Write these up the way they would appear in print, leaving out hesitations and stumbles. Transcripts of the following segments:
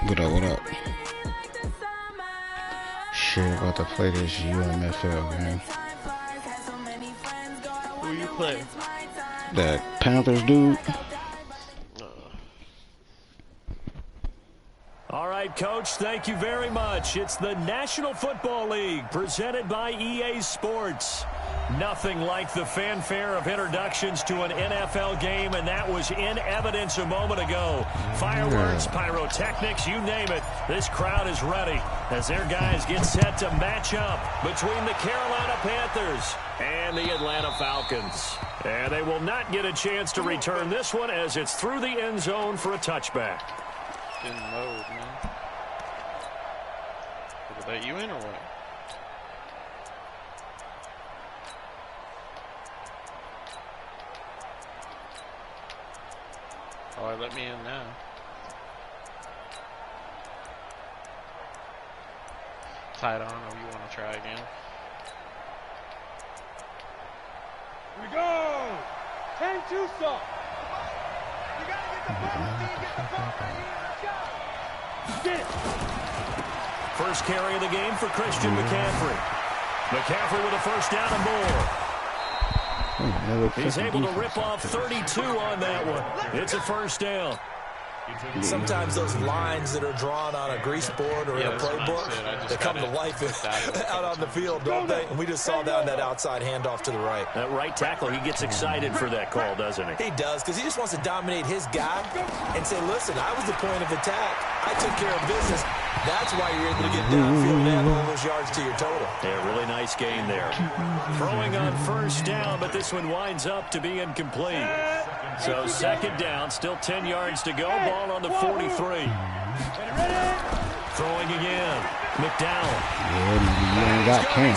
What up, what up? Shit, about to play this UMFL game. Who you play? That Panthers dude. All right, Coach, thank you very much. It's the National Football League presented by EA Sports. Nothing like the fanfare of introductions to an NFL game, and that was in evidence a moment ago. Fireworks, pyrotechnics, you name it. This crowd is ready as their guys get set to match up between the Carolina Panthers and the Atlanta Falcons. And they will not get a chance to return this one as it's through the end zone for a touchback. In mode, man. Did it let you in or what? Oh, it let me in now. Tight on, or you want to try again? Here we go! 10-2 stop. You gotta get the ball, get the ball right here. Let's go! Get it! First carry of the game for Christian McCaffrey. McCaffrey with a first down and more. He's able to rip off 32 on that one. It's a first down. Sometimes those lines that are drawn on a grease board or in a playbook, they come to life out on the field, don't they? And we just saw that outside handoff to the right. That right tackle, he gets excited for that call, doesn't he? He does, because he just wants to dominate his guy and say, listen, I was the point of attack. I took care of business. That's why you're able to get downfield and add all those yards to your total. Yeah, really nice gain there. Throwing on first down, but this one winds up to be incomplete. So second down, still 10 yards to go. Ball on the 43. Throwing again. McDowell. Yeah, you ain't got Cam.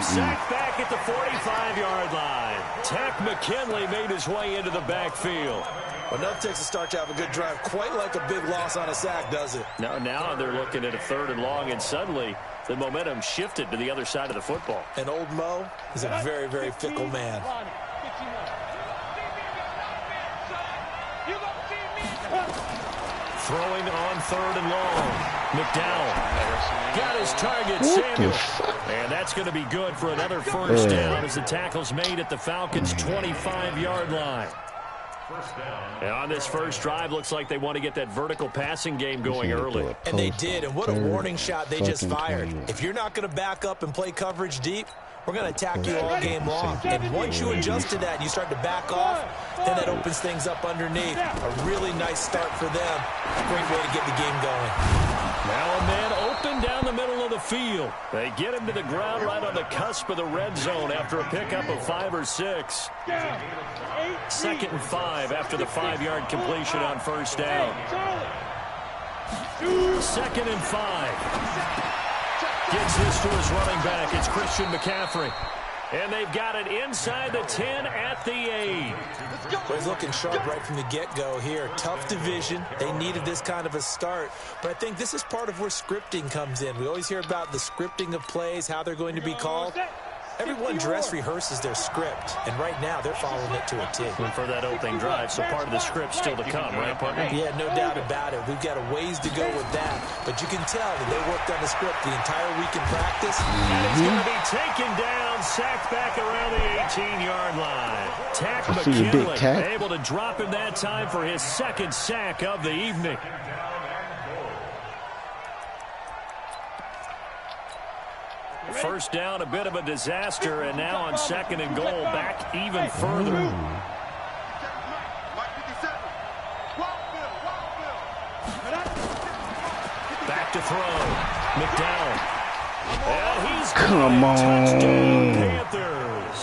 Sacked back at the 45-yard line. Tack McKinley made his way into the backfield. Well, enough takes a start to have a good drive. Quite like a big loss on a sack, does it? Now they're looking at a third and long, and suddenly the momentum shifted to the other side of the football. And old Mo is a very, very fickle man. Throwing on third and long. McDowell got his target, Samuel. And that's going to be good for another first down as the tackle's made at the Falcons' 25-yard line. And on this first drive, looks like they want to get that vertical passing game going early. And they did, and what a warning shot they just fired. If you're not going to back up and play coverage deep, we're going to attack you all game long. And once you adjust to that and you start to back off, then that opens things up underneath. A really nice start for them. Great way to get the game going. Now a man open down the middle of the field. They get him to the ground right on the cusp of the red zone after a pickup of 5 or 6. Second and 5 after the 5-yard completion on first down. Second and 5. Gets this to his running back. It's Christian McCaffrey. And they've got it inside the 10 at the 8. He's looking sharp right from the get-go here. Tough division. They needed this kind of a start. But I think this is part of where scripting comes in. We always hear about the scripting of plays, how they're going to be called. Everyone dress rehearses their script, and right now they're following it to a T. And for that opening drive, so part of the script still to come, right, partner? Yeah, no doubt about it. We've got a ways to go with that, but you can tell that they worked on the script the entire week in practice. And it's going to be taken down, sacked back around the 18-yard line. Tack McKinley able to drop him that time for his second sack of the evening. First down, a bit of a disaster, and now on second and goal, back even further. Back to throw. McDowell. And he's Come on. Touchdown, Panthers.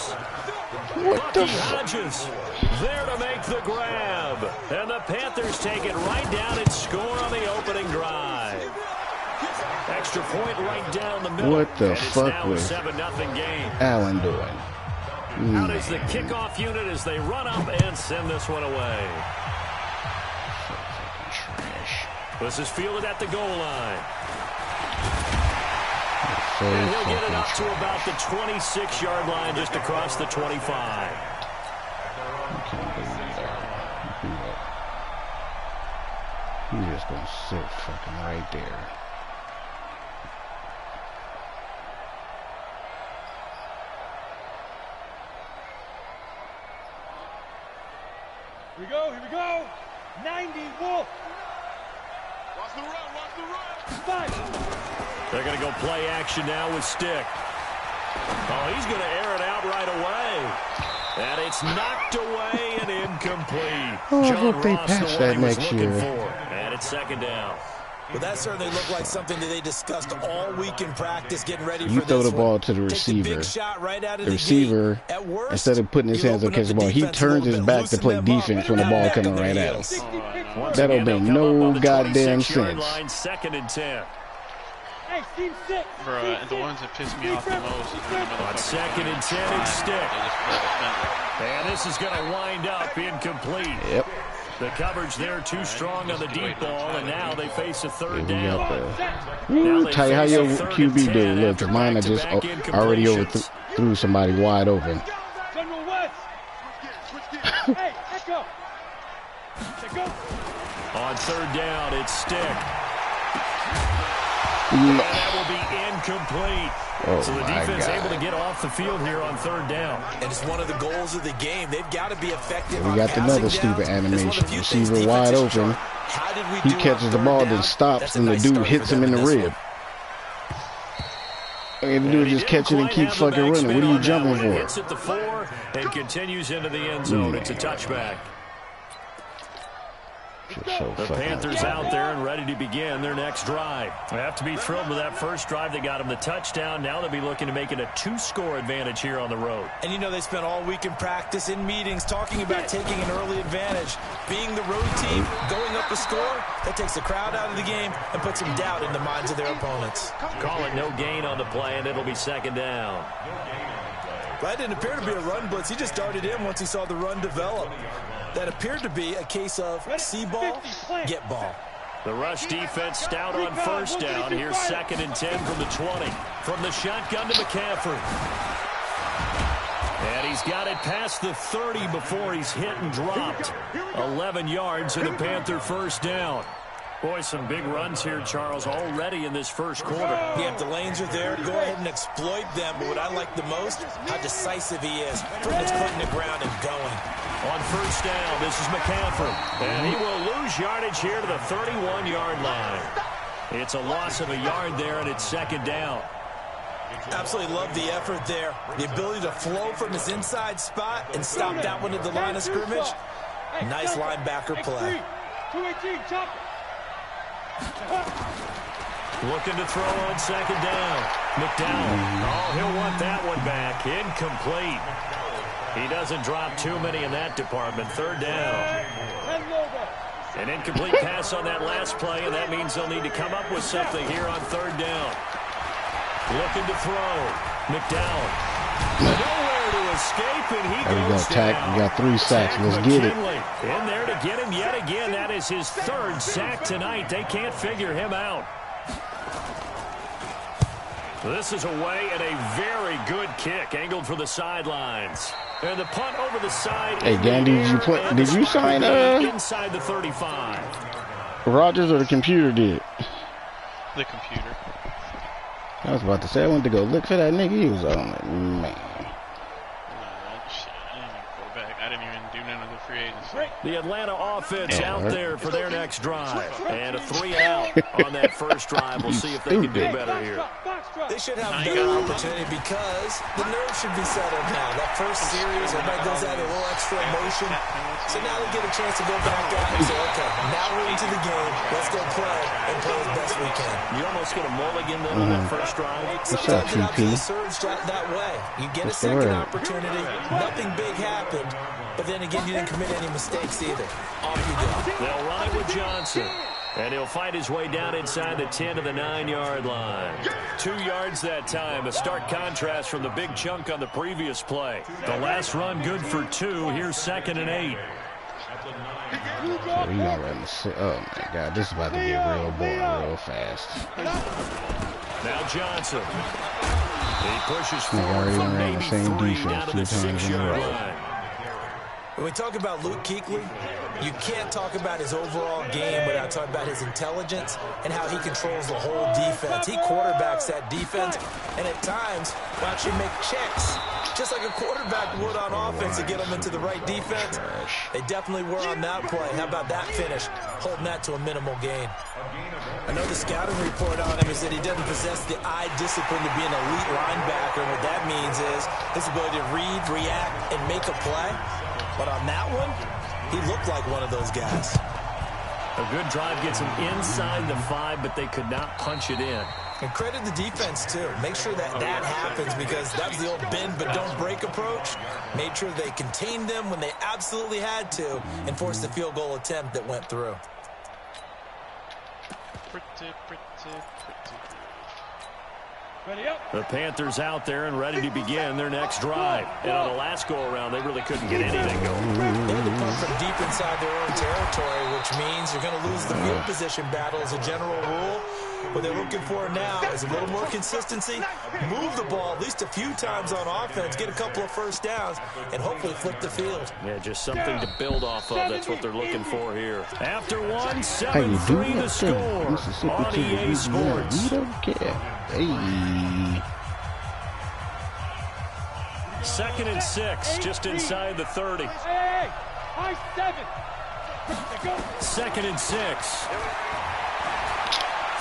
What the Hodges there to make the grab. And the Panthers take it right down and score on the opening drive. Extra point right down the middle. What the fuck was 7-0 game. Allen doing? Out is the kickoff unit as they run up and send this one away. Trash. This is fielded at the goal line. So And he'll get it up to about the 26-yard line just across the 25. just gonna sit fucking right there. Here we go, here we go. 90, Wolf. Watch the run, watch the run. 5. They're going to go play action now with Stick. Oh, he's going to air it out right away. And it's knocked away and incomplete. Oh, I John hope they Ross, patch the that one he was next looking year. for. And it's second down. Well, that certainly looked like something that they discussed all week in practice, getting ready You for throw this the ball one. to the Take receiver. the big shot right out of The the receiver, gate. At worst, instead of putting his you hands up open catch the up ball, he defense a turns little his bit, back to loosen play them up, defense when the now ball back on coming their right at him. heels. Once That'll again, make they'll come up no on the goddamn 26-yard sense. line, 2nd and 10. Hey, team 6. Bruh, the ones that piss me off the most is when the On motherfuckers 2nd and 10, it's Stick. they just play defender. And this is going to wind up incomplete. Yep. The coverage there too strong on the deep ball, and now they face a third We down. got the. Now Ooh, they tell you how face your a 3rd and QB do. 10 Look, after mine are just back-to-back already incompletions. overthrew somebody wide open. General West. Hey, Echo. Go. On 3rd down, it's Stick. Mm. And that will be incomplete. Oh, So the my defense God. able to get off the field here on 3rd down. And it's one of the goals of the game. They've got to be effective We on got passing another down. stupid It's one of the animation. few things Receiver wide defenses open. try. How did we He do on catches the 3rd ball, down? then stops, That's a and the nice dude start hits for him in them the this rib. one. And the dude he just didn't catch it and quite keep have the fucking running. backspin What are you on that jumping one. It for? hits at the 4 and continues into the end zone. It's a touchback. Just so The fucking Panthers retarded. out there and ready to begin their next drive. They have to be thrilled with that first drive. They got them the touchdown. Now they'll be looking to make it a 2-score advantage here on the road. And you know they spent all week in practice, in meetings, talking about taking an early advantage. Being the road team, going up a score, that takes the crowd out of the game and puts some doubt in the minds of their opponents. Call it no gain on the play, and it'll be 2nd down. That didn't appear to be a run blitz. He just darted in once he saw the run develop. That appeared to be a case of see ball, get ball. The rush defense stout on 1st down. Here's 2nd and 10 from the 20. From the shotgun to McCaffrey. And he's got it past the 30 before he's hit and dropped. 11 yards and a Panther 1st down. Boy, some big runs here, Charles, already in this first quarter. Yeah, if the lanes are there, go ahead and exploit them. But what I like the most, how decisive he is. Putting his foot in the ground and going. On 1st down, this is McCaffrey. And he will lose yardage here to the 31-yard line. It's a loss of a yard there, and it's 2nd down. Absolutely love the effort there. The ability to flow from his inside spot and stop that one at the line of scrimmage. Nice linebacker play. 218, chop it. Looking to throw on 2nd down. McDowell. Oh, he'll want that one back. Incomplete. He doesn't drop too many in that department. 3rd down. An incomplete pass on that last play, and that means they'll need to come up with something here on 3rd down. Looking to throw. McDowell. Nowhere to escape, and he There we goes go, Tack. down. We got 3 sacks. Let's get it. McKinley in there to get him yet again. That is his 3rd sack tonight. They can't figure him out. This is away and a very good kick, angled for the sidelines. And the punt over the side. Hey, Gandy, did you sign inside the 35? Rogers or the computer did? The computer. I was about to say I went to go look for that nigga. He was on it, man. Shit, I didn't even go back. I didn't even do none of the free agency. The Atlanta offense Yeah, out right. there for their next drive. And a 3-out on that first drive. We'll see if they can do better here. They should have a better opportunity because the nerves should be settled now. That first series, everybody goes out a little extra emotion. So now they get a chance to go back out and say, okay, now we're into the game. Let's go play and play as best we can. You almost get a mulligan then on that first drive. Sometimes it TP? obviously serves that way. You get a What's the second word? opportunity. Nothing big happened. But then again, you didn't commit any mistakes either. Off you go. They'll run it with Johnson. And he'll fight his way down inside the 10 to the 9-yard line. 2 yards that time. A stark contrast from the big chunk on the previous play. The last run good for 2. Here's 2nd and 8. So he gonna run the, oh my God, this is about to get real boring real fast. Now Johnson. He pushes Nigga forward already from done ran the maybe same 3 defense down to 2 the times in a 6-yard row. line. When we talk about Luke Kuechly, you can't talk about his overall game without talking about his intelligence and how he controls the whole defense. He quarterbacks that defense, and at times will actually make checks, just like a quarterback would on offense to get them into the right defense. They definitely were on that play. How about that finish, holding that to a minimal gain? I know the scouting report on him is that he doesn't possess the eye discipline to be an elite linebacker. And what that means is his ability to read, react, and make a play. But on that one, he looked like one of those guys. A good drive gets him inside the 5, but they could not punch it in. And credit the defense, too. Make sure that happens, because that was the old bend but don't break approach. Made sure they contained them when they absolutely had to and forced the field goal attempt that went through. Pretty. The Panthers out there and ready to begin their next drive. And on the last go-around, they really couldn't get anything going. They had to come from deep inside their own territory, which means you're going to lose the field position battle as a general rule. What they're looking for now is a little more consistency, move the ball at least a few times on offense, get a couple of first downs, and hopefully flip the field. Yeah, just something to build off of. That's what they're looking for here. After 1, 7-3 the score on EA Sports. We don't care. Hey. 2nd and 6, just inside the 30. Hey, high 7. 2nd and 6.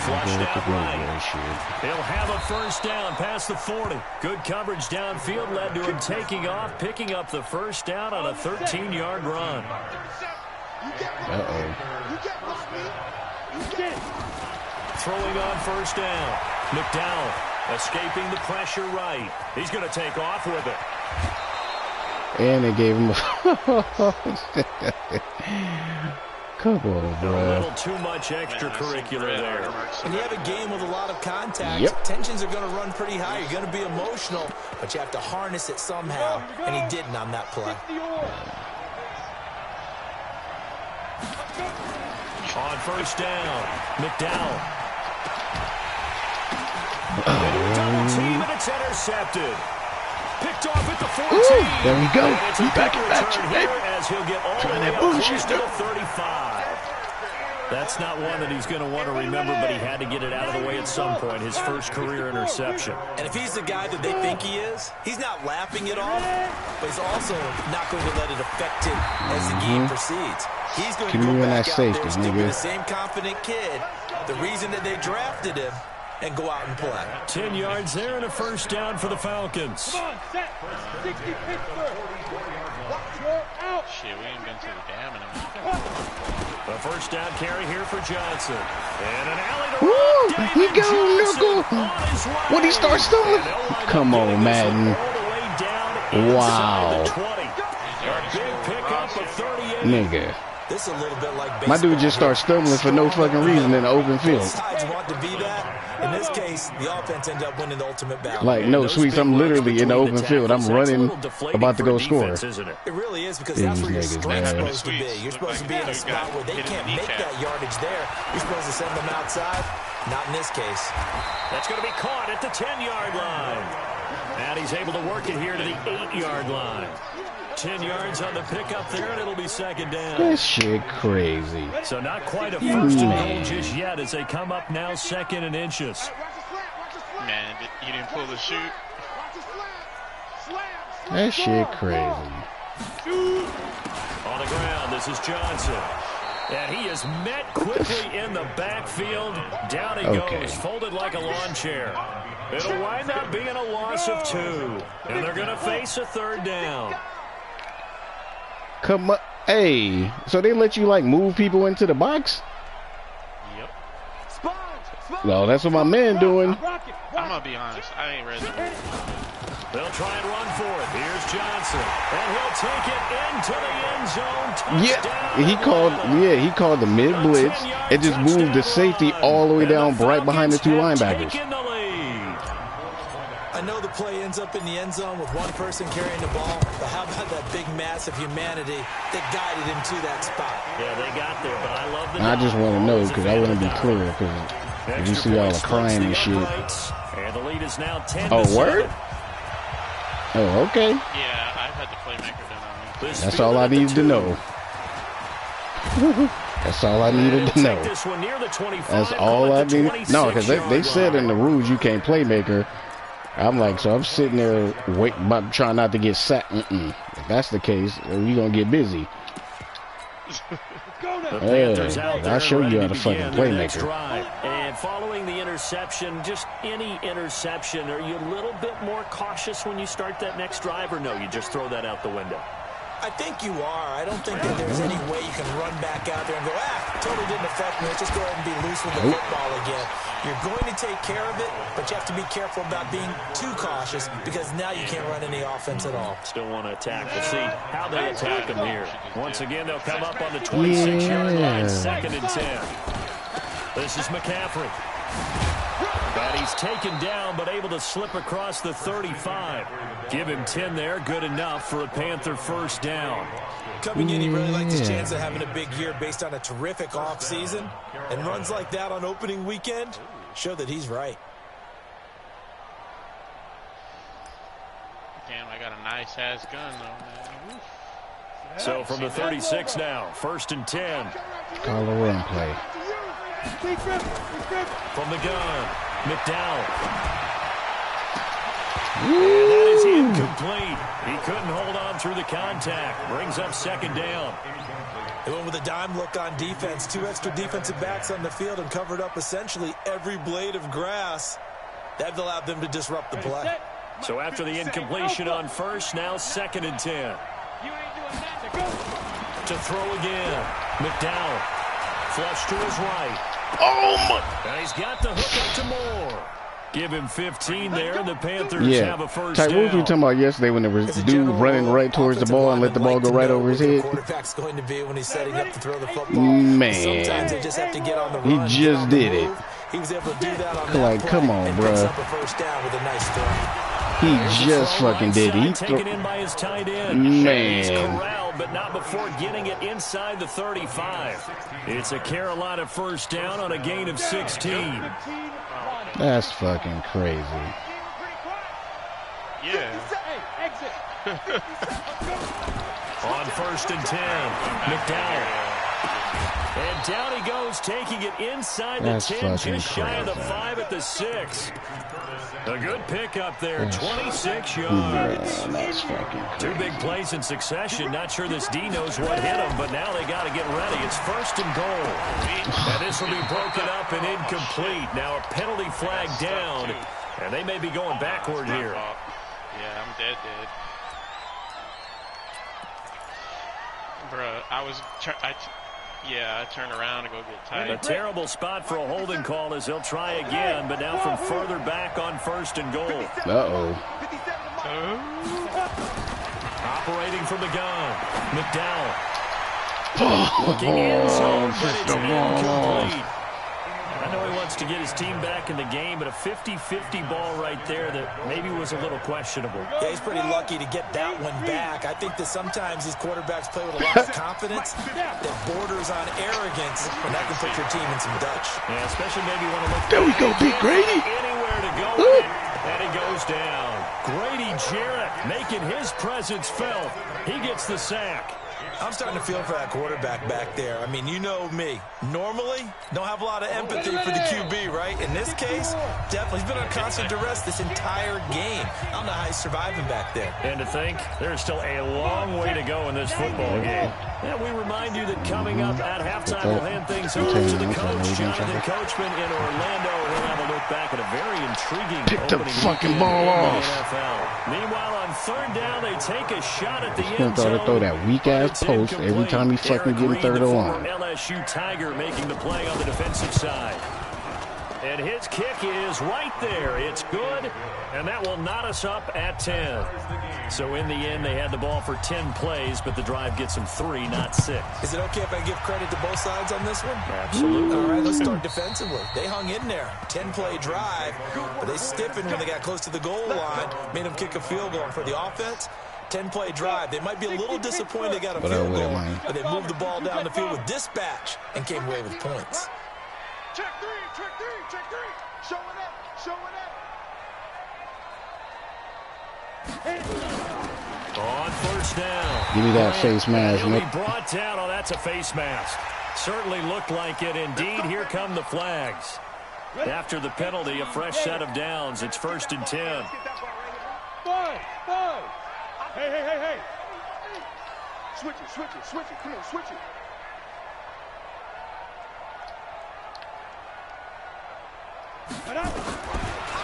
Flushed out right. He'll have a first down past the 40. Good coverage downfield led to him taking off, picking up the first down on a 13-yard run. Throwing on first down. McDowell escaping the pressure right. He's going to take off with it. And they gave him a... Come on, bro. A little too much extracurricular there. When you have a game with a lot of contact, tensions are going to run pretty high. You're going to be emotional, but you have to harness it somehow, and he didn't on that play. On first down, McDowell. Double team, and it's intercepted. Picked off at the 14. There we go. He's back you, baby. As he'll get all the way up close to the 35. That's not one that he's going to want to remember, but he had to get it out of the way at some point. His first career interception. And if he's the guy that they think he is, he's not laughing it off, but he's also not going to let it affect him as the game proceeds. He's going to go back out there still be the same confident kid, the reason that they drafted him, and go out and play. 10 yards there and a first down for the Falcons. Come on, set. 60 Pittsburgh. You're out. Shit, we ain't been to the dam in a minute. The first down carry here for Johnson. And an alley to Woo! He go, What he start stumbling? Come on, Madden. Wow. Big pickup of 38. Nigga. This is a little bit like my dude just starts stumbling for no fucking reason in the open field. Both sides want to be that. In this case, the offense ended up winning the ultimate battle. Like, no, Sweets, I'm literally in the open field. I'm running, about to go score. It really is, because that's where your strength's supposed to be. You're supposed to be in a spot where they can't make that yardage there. You're supposed to send them outside. Not in this case. That's going to be caught at the 10-yard line. And he's able to work it here to the 8-yard line. 10 yards on the pickup there, and it'll be second down. This shit crazy. So not quite a first and goal just yet as they come up now 2nd and inches. Man, you didn't pull the shoot. That shit crazy. On the ground, this is Johnson. And he is met quickly in the backfield. Down he goes, folded like a lawn chair. It'll wind up being a loss of 2. And they're going to face a third down. Come on. Hey, so they let you, like, move people into the box? Yep. No, that's what my man doing. I'm going to be honest. I ain't ready. They'll try and run for it. Here's Johnson. And he'll take it into the end zone. Yeah, he called the mid blitz. It just moved the safety all the way down right behind the 2 linebackers. I know the play ends up in the end zone with one person carrying the ball, but how about that big mass of humanity that guided him to that spot? Yeah, they got there, but I love the I just want to know, because I want to be clear, because if you see all the crying and shit. And the lead is now 10 Oh, word? Oh, okay. Yeah, I've had the playmaker done on me. That's all I needed to know. That's all I needed to know. That's all I needed. No, because they said in the rules you can't playmaker. I'm like, so I'm sitting there trying not to get sacked. If that's the case, you're going to get busy. I'll show you how to fucking playmaker. And following the interception, just any interception, are you a little bit more cautious when you start that next drive, or no, you just throw that out the window? I think you are. I don't think that there's any way you can run back out there and go, totally didn't affect me. Let's just go ahead and be loose with the football again. You're going to take care of it, but you have to be careful about being too cautious because now you can't run any offense at all. Still want to attack. We'll see how they attack them here. Once again, they'll come up on the 26-yard line, 2nd and 10. This is McCaffrey. And he's taken down, but able to slip across the 35. Give him 10 there. Good enough for a Panther first down. Coming in, he really likes his chance of having a big year based on a terrific offseason. And runs like that on opening weekend show that he's right. Damn, I got a nice-ass gun, though, man. So from the 36 now, 1st and 10. Call a run play. From the gun, McDowell. And that is incomplete. He couldn't hold on through the contact. Brings up 2nd down. They went with a dime look on defense. 2 extra defensive backs on the field and covered up essentially every blade of grass. That allowed them to disrupt the play. So after the incompletion on 1st, now 2nd and 10. To throw again. McDowell. Flush to his right. Oh, my. And he's got the hook up to Moore. Give him 15 there, and the Panthers have a first down. What was we talking about yesterday when there was a dude running right towards the ball and let the ball go right over his head? Quarterback's going to be when he's setting up to throw the football. Man. Sometimes they just have to get on the run. He just did it. He was able to do that on that like, play come on, and bro. picks up a first down with a nice throw. He just fucking did it. He taken in by his tight end. Man. He's corralled, but not before getting it inside the 35. It's a Carolina first down on a gain of 16. That's fucking crazy. Yeah. On 1st and 10, McDowell. And down he goes, taking it inside That's the 10, fucking just shy of the crazy. 5 at the 6. A good pickup there, 26 yards. Man, that's fucking crazy. 2 big plays in succession. Not sure this D knows what hit him, but now they got to get ready. It's 1st and goal. And this will be broken up and incomplete. Now a penalty flag down, and they may be going backward here. Yeah, I'm dead. Bruh, I turned around to go get tight. A terrible spot for a holding call as they'll try again, but now from further back on 1st and goal. Uh-oh. Operating from the gun, McDowell. Looking in zone, but it's incomplete. I know he wants to get his team back in the game, but a 50-50 ball right there that maybe was a little questionable. Yeah, he's pretty lucky to get that one back. I think that sometimes these quarterbacks play with a lot of confidence that borders on arrogance, and that can put your team in some Dutch. Yeah, especially maybe want to look. There we go, Big Grady. Anywhere to go with it, and he goes down. Grady Jarrett making his presence felt. He gets the sack. I'm starting to feel for that quarterback back there. I mean, you know me. Normally, don't have a lot of empathy for the QB, right? In this case, definitely. He's been on constant duress this entire game. I don't know how he's surviving back there. And to think, there's still a long way to go in this football game. And we remind you that coming up at halftime, we'll hand things over to the coach, Jonathan Coachman in Orlando. He'll have a look back at a very intriguing Pick the opening fucking weekend ball in the off. NFL. Meanwhile, on 3rd down, they take a shot at the end Thought zone. to throw that weak-ass post every time he fucking Derek get Green, 3rd the and former 1. LSU Tiger, making the play on the defensive side. And his kick is right there. It's good, and that will knot us up at 10. So in the end, they had the ball for 10 plays, but the drive gets them 3, not 6. Is it okay if I give credit to both sides on this one? Absolutely. All right, let's start defensively. They hung in there. 10-play drive, but they stiffened when they got close to the goal line, made them kick a field goal. For the offense, 10-play drive. They might be a little disappointed they got a field goal, but they moved the ball down the field with dispatch and came away with points. Check three. Showing up. On 1st down, Give me that face mask, Nick. Brought down. Oh, that's a face mask. Certainly looked like it. Indeed, here come the flags. After the penalty, a fresh set of downs. It's 1st and 10. Five. Hey. Switch it. Come on, switch it.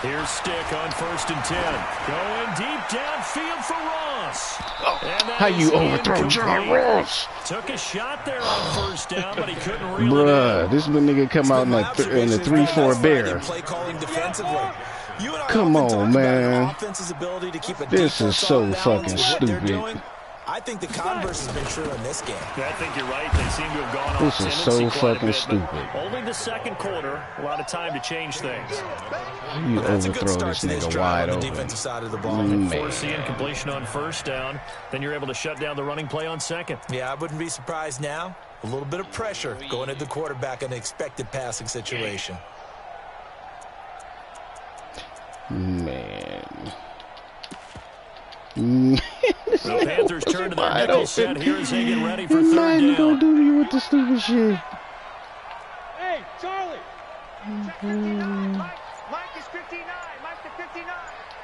Here's Stick on 1st and 10. Going deep downfield for Ross. How you overthrow John Ross? Took a shot there on 1st down, but he couldn't reel Bruh, it in. this nigga come out in the 3-4 bear. Come on, man. This is so fucking stupid. I think the converse has been true in this game. I think you're right. They seem to have gone off This is so fucking stupid. Only the second quarter. A lot of time to change things. You overthrow this nigga wide on the open. defensive side of the ball. Force the incompletion on 1st down. Then you're able to shut down the running play on 2nd. Yeah, I wouldn't be surprised now. A little bit of pressure going at the quarterback in an expected passing situation. Man. The Panthers turn to their nickel set here as they get ready for 3rd down. Gonna do to you with the stupid shit. Hey, Charlie. Check 59. Mike is 59. Mike to 59.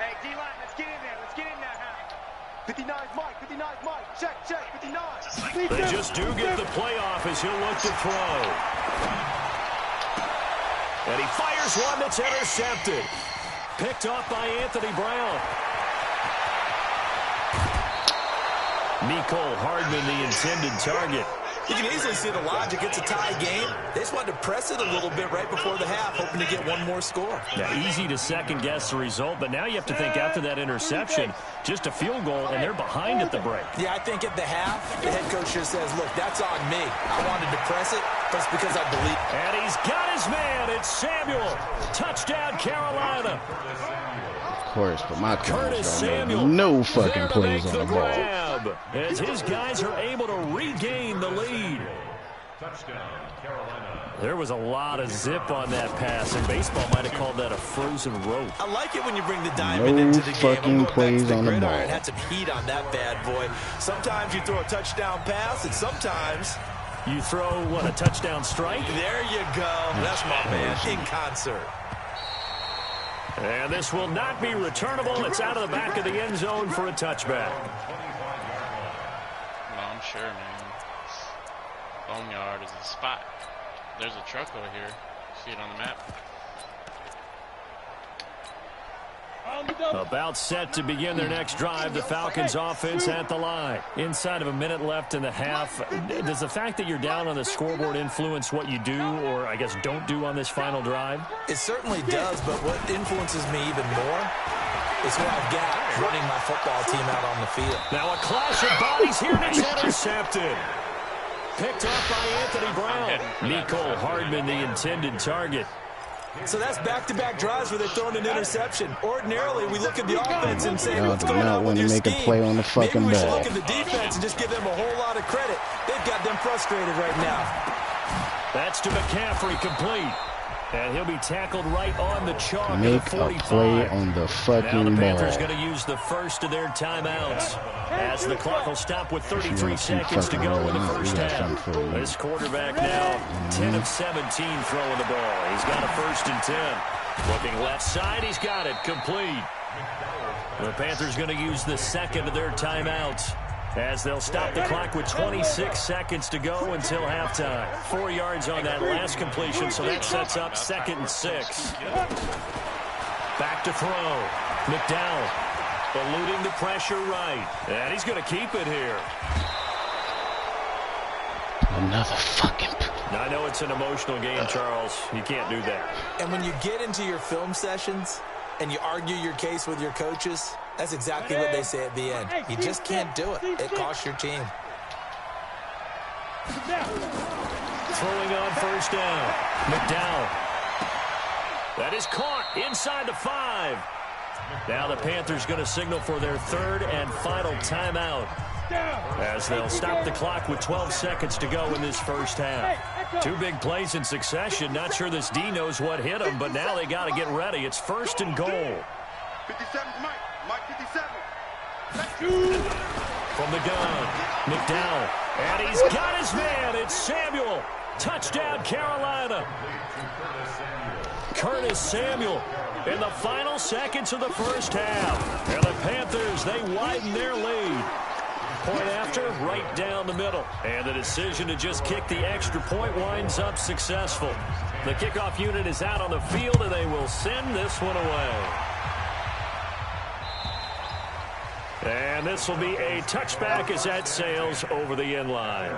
Hey, D-line, let's get in there, huh? 59's Mike. 59's Mike. Check. 59. They just do get the playoff as he'll look to throw. And he fires one that's intercepted. Picked off by Anthony Brown. Nicole Hardman, the intended target. You can easily see the logic. It's a tie game. They just wanted to press it a little bit right before the half, hoping to get one more score. Now, easy to second-guess the result, but now you have to think after that interception, just a field goal, and they're behind at the break. Yeah, I think at the half, the head coach just says, look, that's on me. I wanted to press it, but it's because I believe. And he's got his man. It's Samuel. Touchdown, Carolina. Of course, but my Curtis Cardinals Samuel. don't make no fucking plays on the ball. Grab, as his guys are able to regain the lead. There was a lot of zip on that pass, and baseball might have called that a frozen rope. I like it when you bring the diamond into the game. Fucking plays on the ball. Had some heat on that bad boy. Sometimes you throw a touchdown pass, and sometimes you throw, what, a touchdown strike? There you go. That's my man in concert. And this will not be returnable. It's out of the back of the end zone for a touchback. Well, I'm sure, man. Boneyard is a spot. There's a truck over here. See it on the map. About set to begin their next drive. The Falcons offense at the line. Inside of a minute left in the half. Does the fact that you're down on the scoreboard influence what you do, or I guess don't do on this final drive? It certainly does, but what influences me even more is what I've got running my football team out on the field. Now a clash of bodies here, and it's intercepted. Picked off by Anthony Brown. Nicole Hardman, the intended target. So that's back-to-back drives where they're throwing an interception. Ordinarily, we look at the offense and say, what's going on with your scheme? Play on the fucking Maybe we should ball. look at the defense and just give them a whole lot of credit. They've got them frustrated right now. That's to McCaffrey, complete. And he'll be tackled right on the chalk. Make at the 45. a play on the fucking now the ball. Panthers going to use the first of their timeouts as the clock will stop with 33 seconds to go in the first half. This quarterback now 10 of 17 throwing the ball. He's got a 1st and 10. Looking left side, he's got it complete. The Panthers going to use the second of their timeouts as they'll stop the clock with 26 seconds to go until halftime. 4 yards on that last completion, so that sets up 2nd and 6. Back to throw. McDowell eluding the pressure right. And he's going to keep it here. Another fucking... Now, I know it's an emotional game, Charles. You can't do that. And when you get into your film sessions and you argue your case with your coaches, that's exactly what they say at the end. You just can't do it. It costs your team. Throwing on 1st down. McDowell. That is caught inside the 5. Now the Panthers going to signal for their 3rd and final timeout as they'll stop the clock with 12 seconds to go in this first half. 2 big plays in succession. Not sure this D knows what hit him, but now they got to get ready. It's 1st and goal. 57's Mike. Mike 57. From the gun, McDowell. And he's got his man. It's Samuel. Touchdown, Carolina. Curtis Samuel in the final seconds of the first half. And the Panthers, they widen their lead. Point after, right down the middle. And the decision to just kick the extra point winds up successful. The kickoff unit is out on the field, and they will send this one away. And this will be a touchback as that sails over the end line.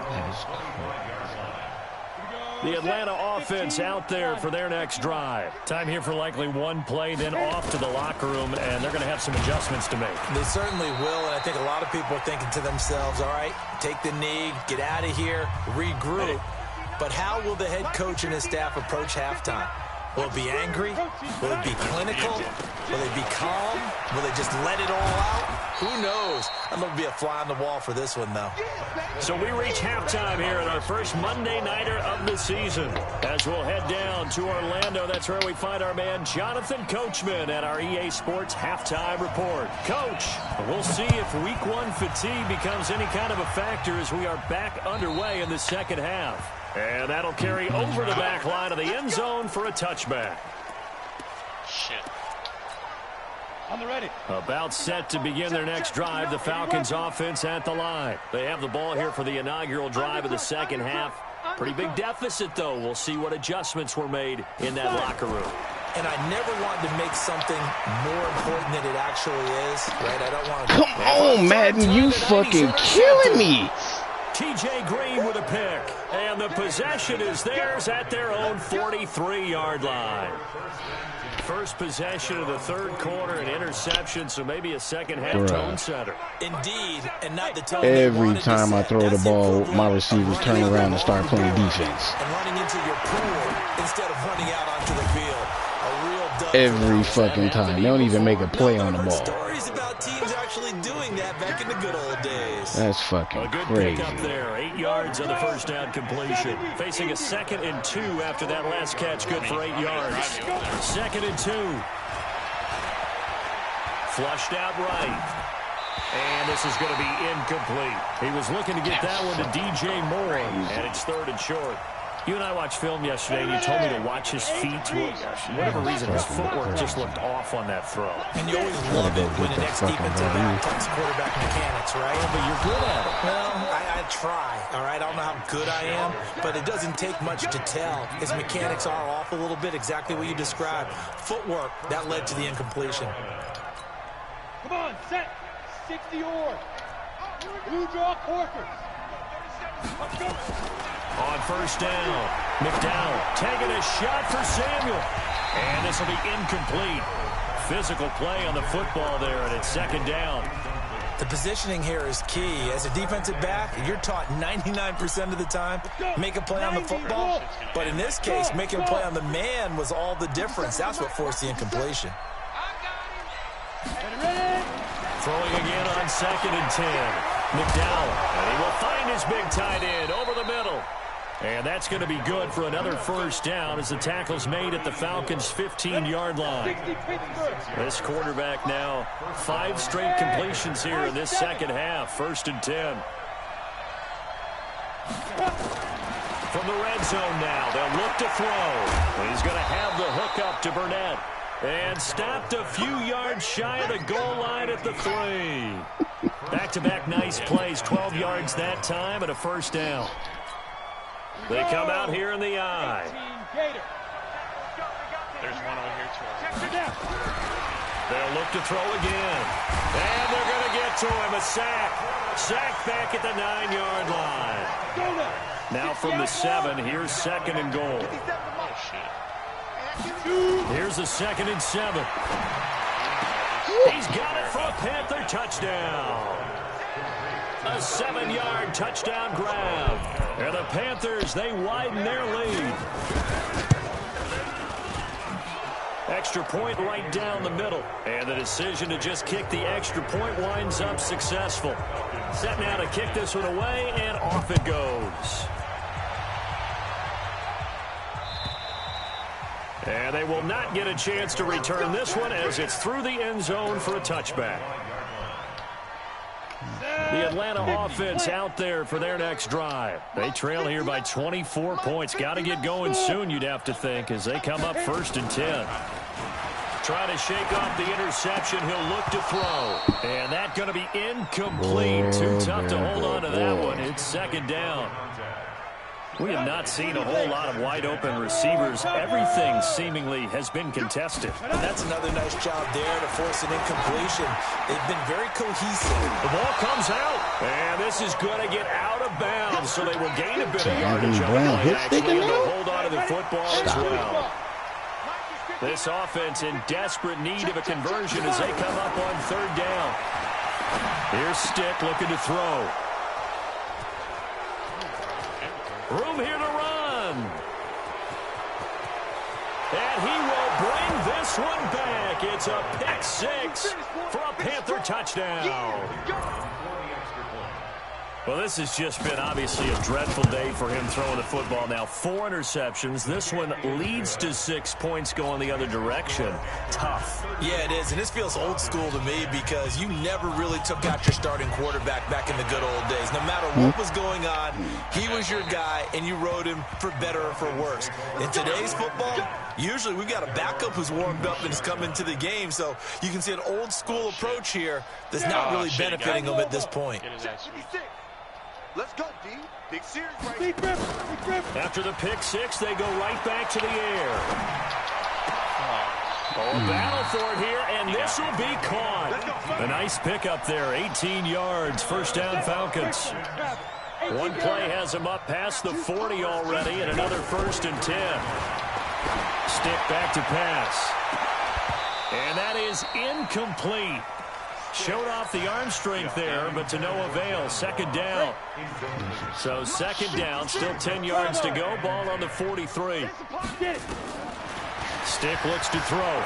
The Atlanta offense out there for their next drive. Time here for likely one play, then off to the locker room, and they're going to have some adjustments to make. They certainly will, and I think a lot of people are thinking to themselves, all right, take the knee, get out of here, regroup. But how will the head coach and his staff approach halftime? Will it be angry? Will it be clinical? Will they be calm? Will they just let it all out? Who knows? I'd love to be a fly on the wall for this one, though. So we reach halftime here in our first Monday Nighter of the season. As we'll head down to Orlando, that's where we find our man Jonathan Coachman at our EA Sports Halftime Report. Coach, we'll see if Week 1 fatigue becomes any kind of a factor as we are back underway in the second half. And that'll carry over the back line of the end zone for a touchback. Shit. On the ready. About set to begin their next drive, the Falcons offense at the line. They have the ball here for the inaugural drive of the second half. Pretty big deficit, though. We'll see what adjustments were made in that locker room. And I never want to make something more important than it actually is, right? I don't want to... Come on, Madden, you fucking killing me. TJ Green with a pick. And the possession is theirs at their own 43-yard line. First possession of the third quarter, an interception, so maybe a second-half tone setter. Indeed, and not the tone. Every time I throw the ball, my receivers turn around and start playing defense. And running into your pool instead of running out onto the field. A real dud. Every fucking time. They don't even make a play on the ball. Stories about teams actually doing that back in the good old days. That's fucking a good crazy. pick up there. 8 yards on the first down completion. Facing a 2nd and 2 after that last catch. Good for 8 yards. 2nd and 2. Flushed out right. And this is going to be incomplete. He was looking to get that one to DJ Moore. And it's 3rd and short. You and I watched film yesterday, and you told me to watch his feet. For whatever reason, his footwork just looked off on that throw. And you always love it when an ex-defensive back talks quarterback mechanics, right? Oh, but you're good at it. Well, I try, all right? I don't know how good I am, but it doesn't take much to tell. His mechanics are off a little bit, exactly what you described. Footwork, that led to the incompletion. Come on, set. 60 or. Blue draw quarters. Let's go. On first down, McDowell taking a shot for Samuel. And this will be incomplete. Physical play on the football there, and it's 2nd down. The positioning here is key. As a defensive back, you're taught 99% of the time, make a play on the football. But in this case, making a play on the man was all the difference. That's what forced the incompletion. Throwing again on 2nd and 10. McDowell, and he will find his big tight end over the middle. And that's going to be good for another first down as the tackle's made at the Falcons' 15-yard line. This quarterback now 5 straight completions here in this second half. 1st and 10. From the red zone now, they'll look to throw. He's going to have the hook up to Burnett. And stopped a few yards shy of the goal line at the 3. Back-to-back nice plays, 12 yards that time and a first down. They come out here in the eye. There's one over here, too. They'll look to throw again. And they're going to get to him. A sack. Sack back at the 9-yard line. Now from the 7, here's 2nd and goal. Oh, shit. Here's a 2nd and 7. He's got it for a Panther touchdown. A 7-yard touchdown grab. And the Panthers, they widen their lead. Extra point right down the middle. And the decision to just kick the extra point winds up successful. Set now to kick this one away, and off it goes. And they will not get a chance to return this one as it's through the end zone for a touchback. The Atlanta offense out there for their next drive. They trail here by 24 points. Got to get going soon, you'd have to think, as they come up 1st and 10. Trying to shake off the interception. He'll look to throw. And that's going to be incomplete. Too tough to hold on to that one. It's 2nd down. We have not seen a whole lot of wide-open receivers. Everything seemingly has been contested. And that's another nice job there to force an incompletion. They've been very cohesive. The ball comes out, and this is going to get out of bounds, so they will gain a bit of yardage on the play, actually, and they'll hold on to the football as well. This offense in desperate need of a conversion as they come up on 3rd down. Here's Stick looking to throw. Room here to run. And he will bring this one back. It's a pick 6 for a Panther touchdown. Well, this has just been obviously a dreadful day for him throwing the football. Now 4 interceptions. This one leads to 6 points going the other direction. Tough. Yeah, it is. And this feels old school to me because you never really took out your starting quarterback back in the good old days. No matter what was going on, he was your guy, and you rode him for better or for worse. In today's football, usually we've got a backup who's warmed up and is coming to the game. So you can see an old school approach here that's not really benefiting them at this point. Let's go, D. Big series right here. After the pick 6, they go right back to the air. A battle for it here, and this will be caught. A nice pickup there, 18 yards, 1st down Falcons. One play has them up past the 40 already, and another 1st and 10. Stick back to pass. And that is incomplete. Showed off the arm strength there, but to no avail. 2nd down. So 2nd down, still 10 yards to go. Ball on the 43. Stick looks to throw.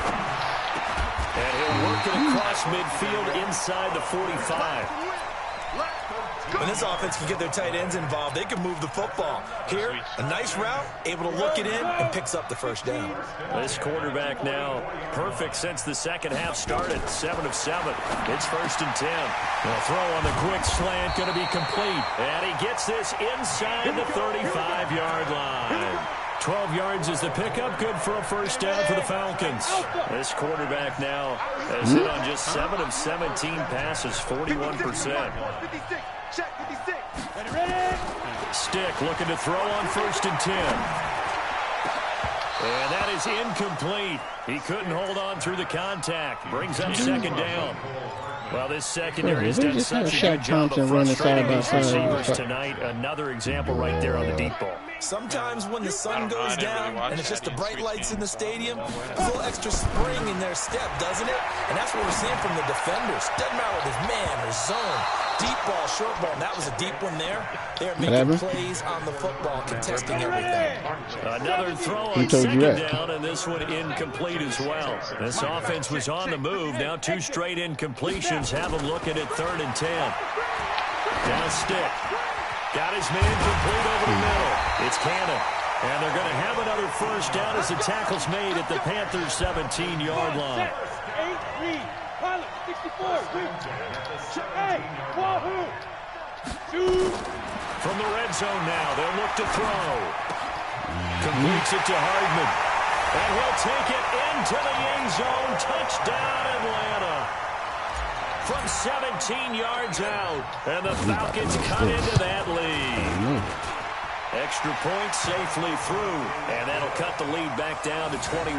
And he'll work it across midfield inside the 45. When this offense can get their tight ends involved, they can move the football. Here, a nice route, able to look it in, and picks up the 1st down. This quarterback now perfect since the 2nd half started. 7 of 7. It's 1st and 10. The throw on the quick slant going to be complete. And he gets this inside the 35-yard line. 12 yards is the pickup. Good for a 1st down for the Falcons. This quarterback now has hit on just 7 of 17 passes, 41%. Stick looking to throw on 1st and 10. And that is incomplete. He couldn't hold on through the contact. Brings up 2nd down. Well, this secondary has done such a good job of frustrating these receivers tonight. Another example right there on the deep ball. Sometimes when the sun goes down and it's just the bright lights in the stadium, there's a little extra spring in their step, doesn't it? And that's what we're seeing from the defenders. Doesn't matter whether it's man or zone. Deep ball, short ball. And that was a deep one there. They're making plays on the football, contesting everything. Another throw on 2nd down, and this one incomplete as well. This offense was on the move. Now 2 straight incompletions. Have them looking at 3rd and 10. Down Stick. Got his man complete over the middle. It's Cannon. And they're going to have another 1st down as the tackle's made at the Panthers' 17-yard line. 8-3. Pilot, 64. Hey, wahoo. Shoot. From the red zone now, they'll look to throw. Completes it to Hardman. And he'll take it into the end zone. Touchdown, Atlanta. From 17 yards out. And the Falcons cut into that lead. Extra point safely through. And that'll cut the lead back down to 21.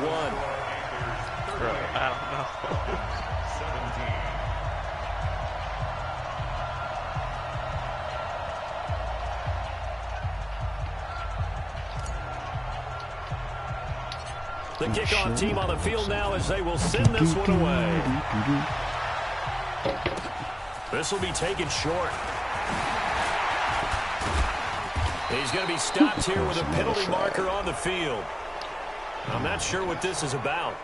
Bro, I don't know. The kickoff team on the field now as they will send this one away. This will be taken short. He's going to be stopped here with a penalty marker on the field. I'm not sure what this is about.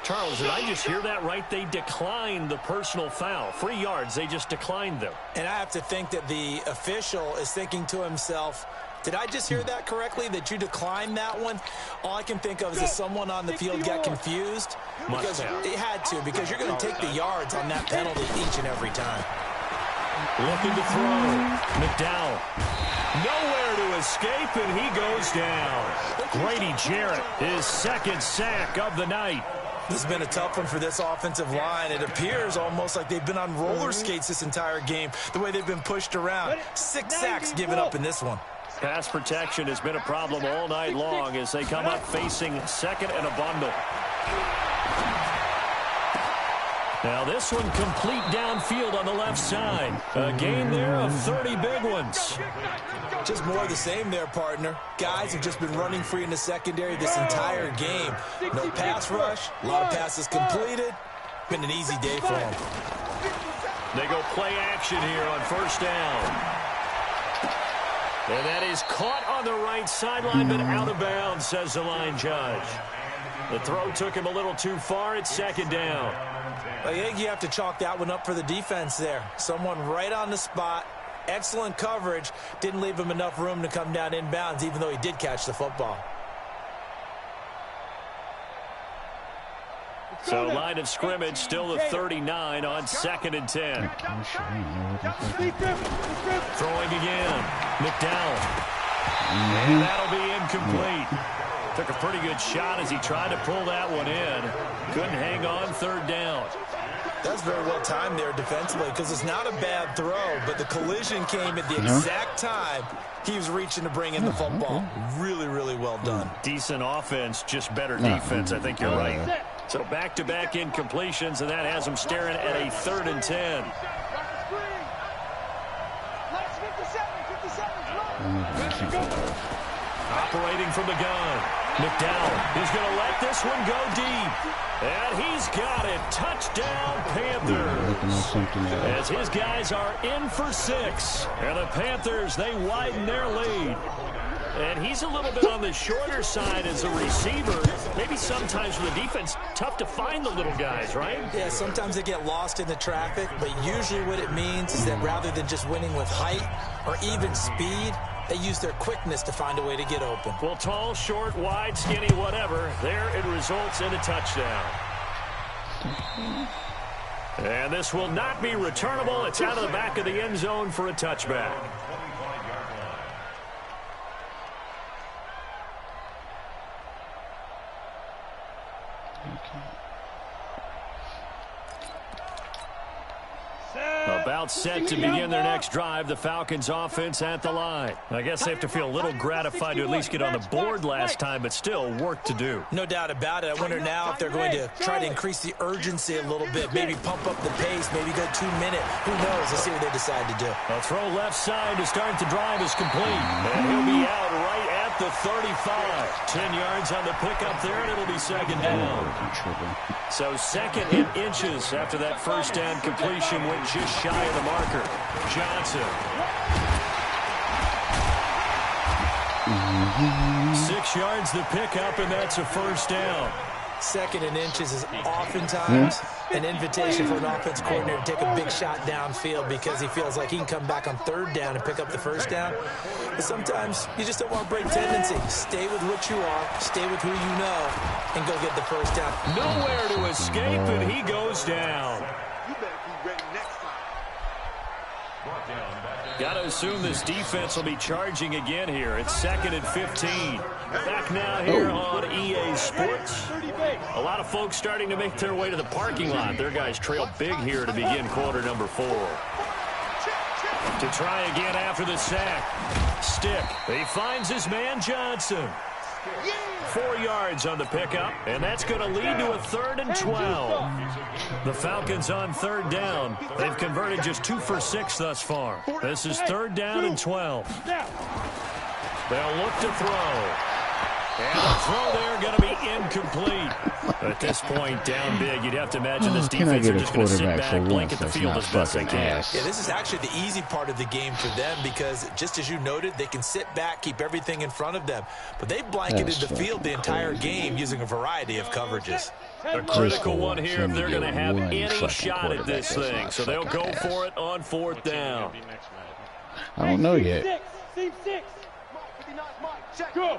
Charles, did I just hear that right? They declined the personal foul. 3 yards, they just declined them. And I have to think that the official is thinking to himself, did I just hear that correctly, that you declined that one? All I can think of is that someone on the field got confused. Because it had to, because you're going to take the yards on that penalty each and every time. Looking to throw. McDowell. Nowhere to escape, and he goes down. Grady Jarrett, his second sack of the night. This has been a tough one for this offensive line. It appears almost like they've been on roller skates this entire game, the way they've been pushed around. 6 sacks given up in this one. Pass protection has been a problem all night long as they come up facing second and a bundle. Now this one complete downfield on the left side. A gain there of 30 big ones. Just more of the same there, partner. Guys have just been running free in the secondary this entire game. No pass rush, a lot of passes completed. Been an easy day for them. They go play action here on first down. And that is caught on the right sideline, but out of bounds, says the line judge. The throw took him a little too far. It's second down. I think you have to chalk that one up for the defense there. Someone right on the spot. Excellent coverage. Didn't leave him enough room to come down inbounds, even though he did catch the football. So line of scrimmage still the 39 on 2nd and 10. Throwing again. McDowell. And that'll be incomplete. Took a pretty good shot as he tried to pull that one in. Couldn't hang on, third down. That's very well timed there defensively because it's not a bad throw, but the collision came at the exact time he was reaching to bring in the football. Really, really well done. Decent offense, just better defense. I think you're right. So back-to-back incompletions, and that has him staring at a 3rd and 10. Operating from the gun. McDowell is going to let this one go deep. And he's got it. Touchdown, Panthers. As his guys are in for 6. And the Panthers, they widen their lead. And he's a little bit on the shorter side as a receiver. Maybe sometimes for the defense, tough to find the little guys, right? Yeah, sometimes they get lost in the traffic, but usually what it means is that rather than just winning with height or even speed, they use their quickness to find a way to get open. Well, tall, short, wide, skinny, whatever, there it results in a touchdown. And this will not be returnable. It's out of the back of the end zone for a touchback. About set to begin their next drive, the Falcons offense at the line. I guess they have to feel a little gratified to at least get on the board last time, but still work to do. No doubt about it. I wonder now if they're going to try to increase the urgency a little bit, maybe pump up the pace, maybe go 2-minute. Who knows? Let's see what they decide to do. A throw left side to start the drive is complete. And he'll be out right at the 35. 10 yards on the pickup there, and it'll be second down. So 2nd and inches after that first down completion went just shy of the marker. Johnson. 6 yards the pickup, and that's a first down. 2nd and inches is oftentimes an invitation for an offense coordinator to take a big shot downfield because he feels like he can come back on 3rd down and pick up the first down. But sometimes you just don't want to break tendency. Stay with what you are, stay with who you know, and go get the first down. Nowhere to escape, and he goes down. You better be ready next time. Got to assume this defense will be charging again here. It's 2nd and 15. Back now here on EA Sports. A lot of folks starting to make their way to the parking lot. Their guys trail big here to begin quarter number 4. To try again after the sack. Stick. He finds his man Johnson. 4 yards on the pickup, and that's going to lead to a 3rd and 12. The Falcons on 3rd down. They've converted just 2 for 6 thus far. This is 3rd down and 12. They'll look to throw. And the throw there going to be incomplete. At this point, down big, you'd have to imagine this defense are just going to sit back, blanket the field as best they can. Yeah, this is actually the easy part of the game for them because, just as you noted, they can sit back, keep everything in front of them. But they've blanketed the field the entire game using a variety of coverages. A critical one here if they're going to have any shot at this thing. So they'll go for it on 4th down. I don't know yet. Team 6. Go.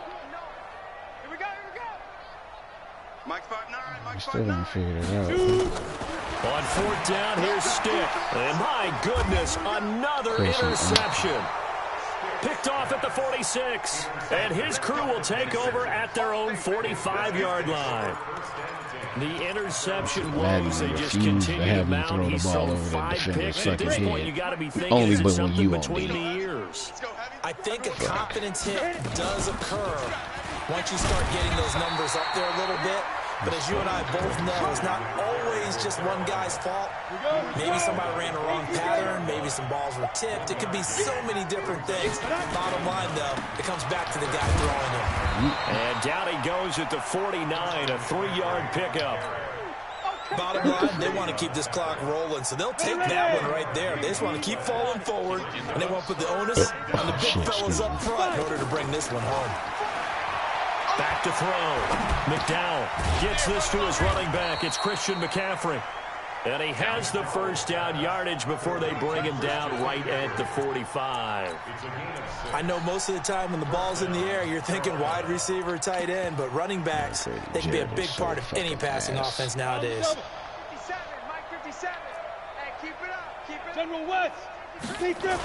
Here we go. Mike's 5'9". I still haven't figured it out. On 4th down, here's Stick. And my goodness, another interception. Picked off at the 46. And his crew will take over at their own 45-yard line. The interception woes, they just continue to mount. He's thrown 5 picks. At this point, you got to be thinking, is it something between the ears? I think a confidence hit does occur once you start getting those numbers up there a little bit. But as you and I both know, it's not always just one guy's fault. Maybe somebody ran a wrong pattern. Maybe some balls were tipped. It could be so many different things. Bottom line, though, it comes back to the guy throwing it. And down he goes at the 49, a 3-yard pickup. Bottom line, they want to keep this clock rolling, so they'll take that one right there. They just want to keep falling forward, and they want to put the onus on the big fellas up front in order to bring this one home. Back to throw. McDowell gets this to his running back. It's Christian McCaffrey. And he has the first down yardage before they bring him down right at the 45. I know most of the time when the ball's in the air, you're thinking wide receiver, tight end, but running backs, they can be a big part of any passing offense nowadays. 57, Mike 57. Hey, keep it up. Keep it up. General West. Keep grip.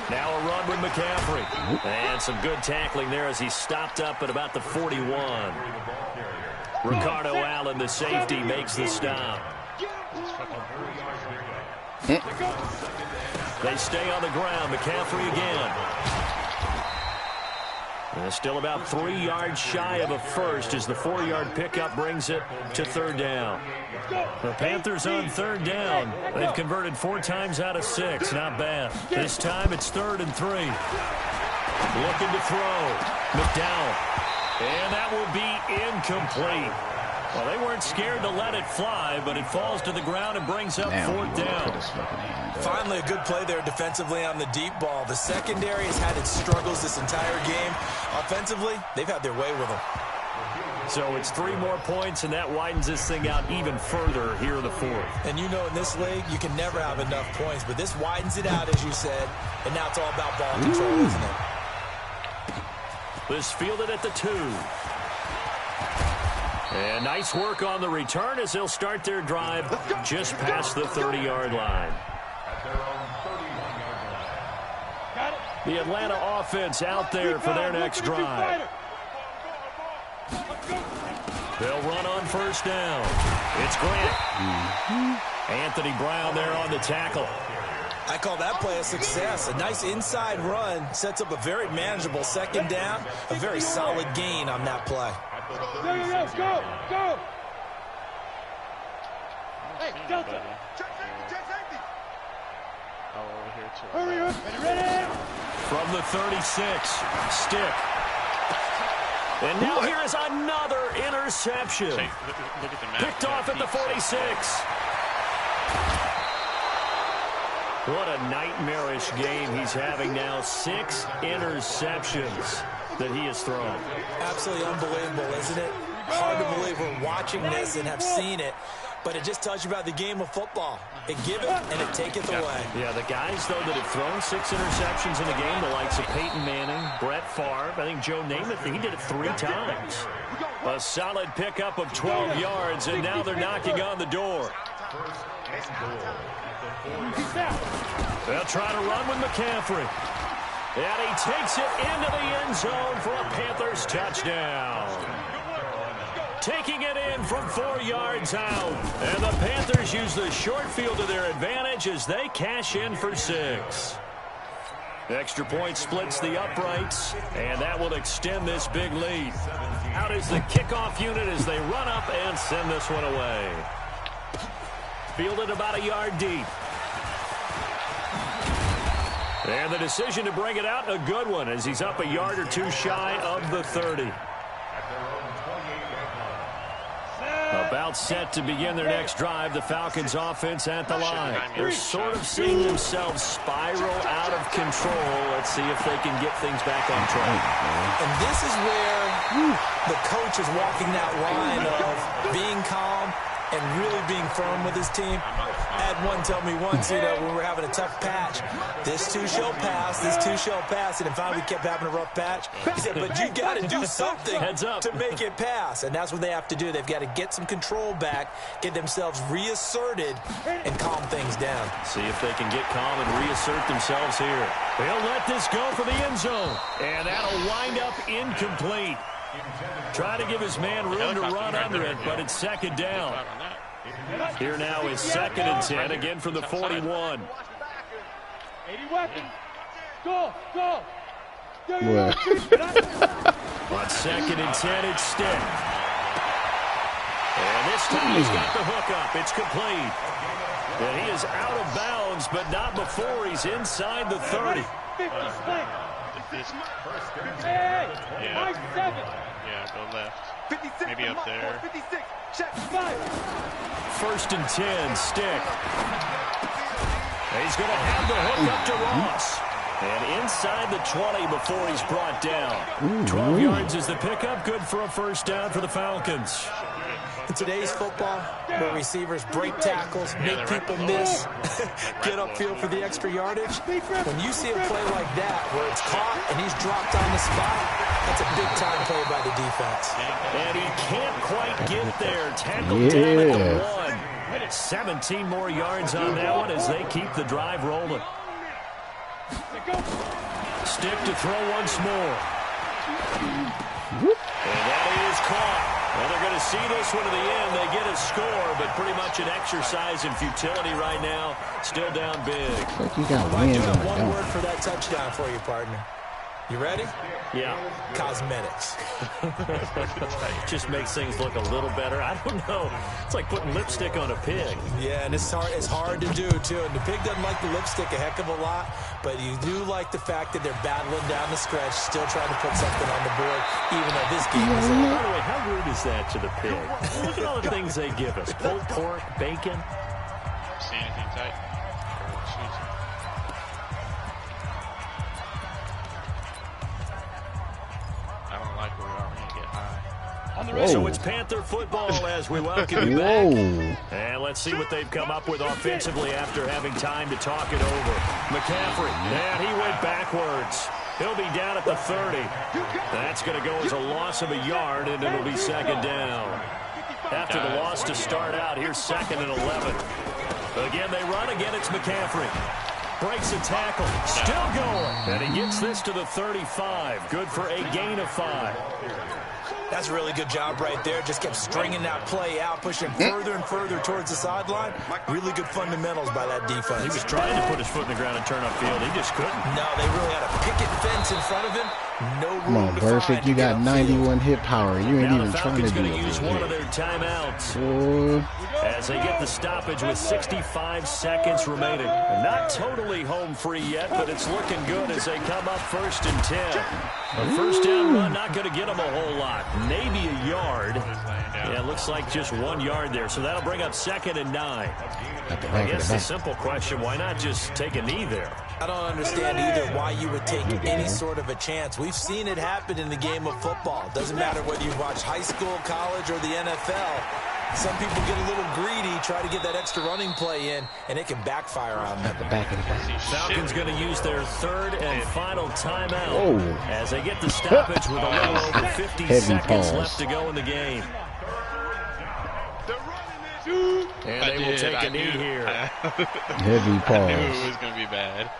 Now a run with McCaffrey. And some good tackling there as he stopped up at about the 41. Ricardo Allen, the safety, makes the stop. They stay on the ground. McCaffrey again. And still about 3 yards shy of a first as the 4-yard pickup brings it to 3rd down. The Panthers on 3rd down. They've converted 4 times out of 6. Not bad. This time it's 3rd and 3. Looking to throw. McDowell. And that will be incomplete. Well, they weren't scared to let it fly, but it falls to the ground and brings up 4th down. Finally, a good play there defensively on the deep ball. The secondary has had its struggles this entire game. Offensively, they've had their way with them. So it's 3 more points, and that widens this thing out even further here in the 4th. And you know in this league, you can never have enough points, but this widens it out, as you said, and now it's all about ball control, isn't it? This fielded at the 2. And nice work on the return as they'll start their drive just past the 30-yard line. The Atlanta offense out there for their next drive. They'll run on 1st down. It's Grant. Anthony Brown there on the tackle. I call that play a success. A nice inside run sets up a very manageable 2nd down. A very solid gain on that play. Go. Hey, Delta. Check safety. Oh, over here too. Hurry up. Ready? From the 36, Stick. And now here is another interception. Look at the map. Picked off at the 46. What a nightmarish game he's having now. 6 interceptions that he has thrown. Absolutely unbelievable, isn't it? Hard to believe we're watching this and have seen it, but it just tells you about the game of football. It giveth and it taketh away. Yeah, the guys, though, that have thrown 6 interceptions in a game, the likes of Peyton Manning, Brett Favre, I think Joe Namath, he did it 3 times. A solid pickup of 12 yards, and now they're knocking on the door. They'll try to run with McCaffrey. And he takes it into the end zone for a Panthers touchdown. Taking it in from 4 yards out. And the Panthers use the short field to their advantage as they cash in for 6. Extra point splits the uprights, and that will extend this big lead. Out is the kickoff unit as they run up and send this one away. Fielded about a yard deep. And the decision to bring it out, a good one, as he's up a yard or 2 shy of the 30. About set to begin their next drive, the Falcons offense at the line. They're sort of seeing themselves spiral out of control. Let's see if they can get things back on track. And this is where the coach is walking that line of being calm and really being firm with his team. had one tell me once, when we were having a tough patch, this too shall pass, this too shall pass, and then finally we kept having a rough patch. He said, but you got to do something to make it pass, and that's what they have to do. They've got to get some control back, get themselves reasserted, and calm things down. See if they can get calm and reassert themselves here. They'll let this go for the end zone, and that'll wind up incomplete. Try to give his man room to run under it, but it's second down. Here now is 2nd and 10, again from the 41. 80 weapons. Go. On 2nd and 10, it's Stick. And this time he's got the hook up. It's complete. And he is out of bounds, but not before he's inside the 30. 50, split. Hey, Mike 7. Yeah, go left. 56, Maybe up there. 56, check. 1st and 10, Stick. He's going to have the hook up to Ross. And inside the 20 before he's brought down. 12 yards is the pickup. Good for a first down for the Falcons. In today's football, where receivers break tackles, make people miss, get upfield for the extra yardage, when you see a play like that where it's caught and he's dropped on the spot, that's a big-time play by the defense. And he can't quite get there. Tackled down at the 1. 17 more yards on that one as they keep the drive rolling. Stick to throw once more. And that is caught. Well, they're going to see this one to the end. They get a score, but pretty much an exercise in futility right now. Still down big. You got I do have one word for that touchdown for you, partner. You ready? Yeah. Cosmetics. Just makes things look a little better. I don't know. It's like putting lipstick on a pig. Yeah, and it's hard to do, too. And the pig doesn't like the lipstick a heck of a lot, but you do like the fact that they're battling down the stretch, still trying to put something on the board, even though this game is over. By the way, how rude is that to the pig? Look at all the things they give us. Pulled pork, bacon. See anything tight? So it's Panther football as we welcome you back. And let's see what they've come up with offensively after having time to talk it over. McCaffrey, and he went backwards. He'll be down at the 30. That's going to go as a loss of a yard, and it'll be second down. After the loss to start out, here's 2nd and 11. Again, they run. Again, it's McCaffrey. Breaks a tackle. Still going. And he gets this to the 35. Good for a gain of 5. That's a really good job right there. Just kept stringing that play out, pushing further and further towards the sideline. Really good fundamentals by that defense. He was trying to put his foot in the ground and turn upfield. He just couldn't. No, they really had a picket fence in front of him. No room Come on, to Burfict, find you got 91 hit power. You ain't even trying to do it. Use one of their timeouts as they get the stoppage with 65 seconds remaining. Not totally home free yet, but it's looking good as they come up 1st and 10. A first down run, not going to get them a whole lot. Maybe a yard. Yeah, it looks like just 1 yard there. So that'll bring up 2nd and 9. I guess the simple question, why not just take a knee there? I don't understand either why you would take any sort of a chance. We've seen it happen in the game of football. Doesn't matter whether you watch high school, college, or the NFL. Some people get a little greedy, try to get that extra running play in, and it can backfire on them. Falcons going to use their 3rd and final timeout as they get the stoppage with a little over 50 seconds left to go in the game. And they will take a knee here. Heavy pause. I knew it was going to be bad.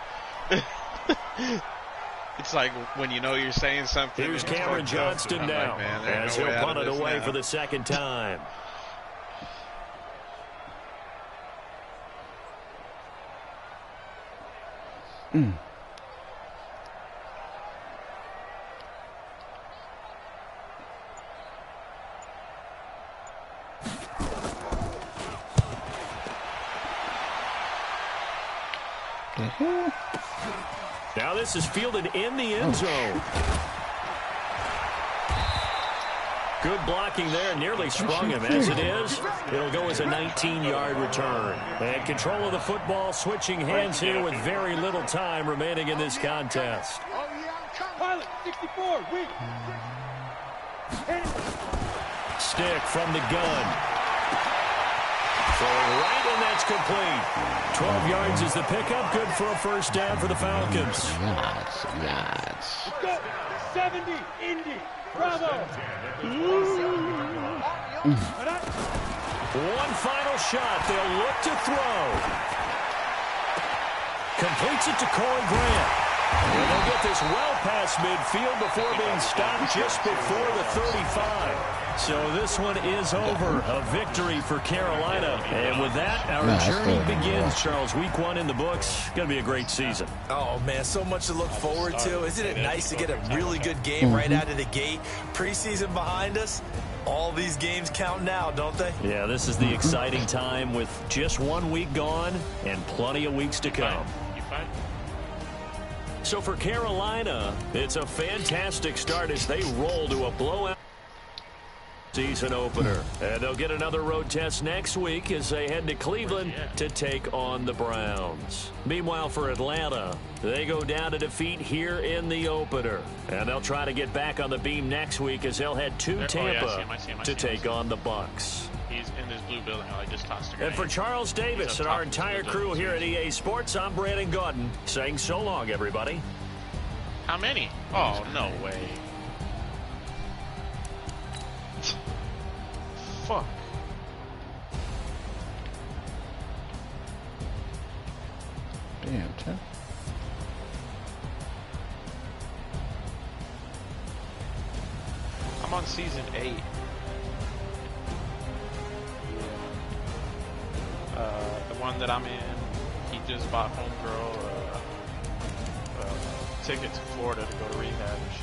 It's like when you know you're saying something. Here's Cameron Johnston now as he'll punt it away for the 2nd time. Now this is fielded in the end zone. Good blocking there, nearly sprung him. As it is, it'll go as a 19-yard return. And control of the football, switching hands here with very little time remaining in this contest. Pilot, 64, win. Stick from the gun. Throwing right, and that's complete. 12 yards is the pickup. Good for a first down for the Falcons. Yards. Let's go. 70, Indy. Bravo. One final shot. They'll look to throw. Completes it to Corey Grant. And they'll get this well past midfield before being stopped just before the 35. So this one is over. A victory for Carolina. And with that, our journey begins, Charles. Week 1 in the books. Going to be a great season. Oh, man, so much to look forward to. Isn't it nice to get a really good game right out of the gate? Preseason behind us. All these games count now, don't they? Yeah, this is the exciting time with just 1 week gone and plenty of weeks to come. So for Carolina, it's a fantastic start as they roll to a blowout season opener. And they'll get another road test next week as they head to Cleveland to take on the Browns. Meanwhile, for Atlanta, they go down to defeat here in the opener. And they'll try to get back on the beam next week as they'll head to Tampa to take on the Bucs. He's in this blue building. I just tossed a grenade. And for Charles Davis and our entire crew here at EA Sports, I'm Brandon Gaudin saying so long, everybody. How many? Oh, no way. Fuck. Damn, Tim. I'm on season 8. The one that I'm in, he just bought homegirl ticket to Florida to go to rehab and shit.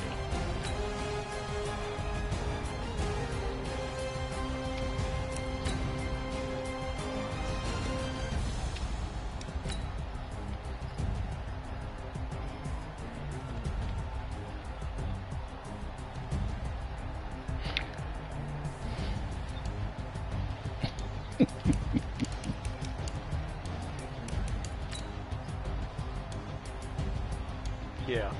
Yeah.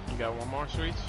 You got one more, Sweets?